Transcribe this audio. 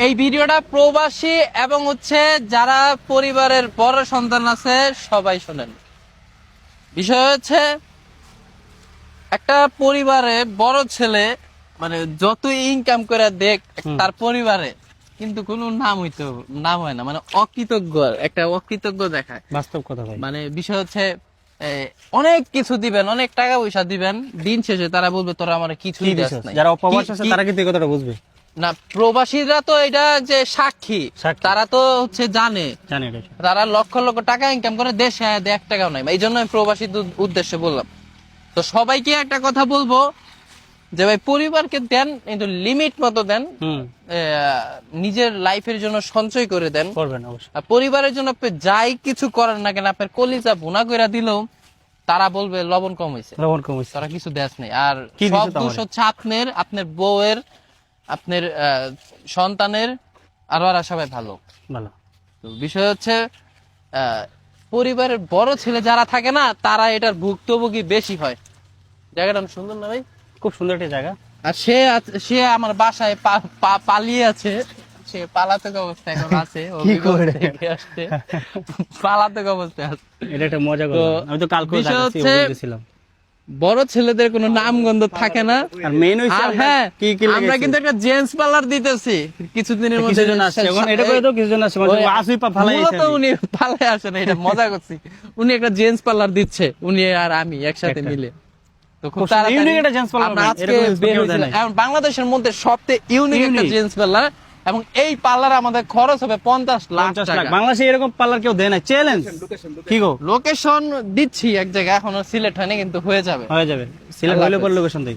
এই ভিডিওটা প্রবাসী এবং যারা পরিবারের বড় সন্তান আছে সবাই শোনেন। বিষয় হচ্ছে, একটা পরিবারে বড় ছেলে মানে যত ইনকাম করে দেখ তার পরিবারে কিন্তু কোনো নাম হয় না, মানে অকৃতজ্ঞ দেখায়। বাস্তব কথা ভাই। মানে বিষয় হচ্ছে অনেক কিছু দিবেন, অনেক টাকা পয়সা দিবেন, দিন শেষে তারা বলবে তোরা আমার কিছুই দিস নাই। যারা অপবাস আছে তারা কিন্তু এই কথাটা বুঝবে না, প্রবাসীরা তো এটা যে সাক্ষী, তারা তো জানে এটা। তারা লক্ষ লক্ষ টাকা ইনকাম করে, দেশে 1 টাকাও নাই। এই জন্য আমি প্রবাসী উদ্দেশ্যে বললাম। তো সবাইকে একটা কথা বলবো যে ভাই, পরিবারকে দেন কিন্তু লিমিট মতো দেন, নিজের লাইফের জন্য সঞ্চয় করে দেন। পরিবারের জন্য আপনি যাই কিছু করেন না কেন, আপনার কলিজা ভুনা করে দিলেও তারা বলবে লবণ কম হয়েছে, তারা কিছু দেশ নেই। আর সব দোষ হচ্ছে আপনার বউয়ের, আপনার সন্তানের, আর ওরা সবাই ভালো। তো বিষয় হচ্ছে, পরিবারের বড় ছেলে যারা থাকে না, তারা এটার ভুক্তভোগী বেশি হয়। জায়গাটা সুন্দর না ভাই? খুব সুন্দর একটা জায়গা। আর সে আমার বাসায় পালিয়ে আছে, সে পালাতক অবস্থা এখন আছে, পালাতক অবস্থায় আছে। এটা একটা মজা কথা। আমি তো কালকে দেখছিলাম, বড় ছেলেদের কোনো নামগন্ধ থাকে না। আর মেইন হইছে, হ্যাঁ, আমরা কিন্তু একটা জেন্টস পার্লার দিতেছি কিছুদিনের মধ্যে। এটা করে তো কিছুজন আসছে, মানে আসুই ফালাই আছে। তো উনি ফালাই আসে না, এটা মজা করছি। উনি একটা জেন্টস পার্লার দিচ্ছে, উনি আর আমি একসাথে মিলে। তো খুব তাড়াতাড়ি আমরা আজকে বের হয়েছিলাম। এখন বাংলাদেশের মধ্যে সবচেয়ে ইউনিক একটা জেন্টস পার্লার, এবং এই পার্লারে আমাদের খরচ হবে 50 লাখ টাকা। বাংলাদেশে এরকম পার্লার কেউ দেয় না। চ্যালেঞ্জ কি গো? লোকেশন দিচ্ছি এক জায়গায়, এখনো সিলেক্ট হয়নি, কিন্তু হয়ে যাবে। সিলেক্ট হলে পরে লোকেশন দেই।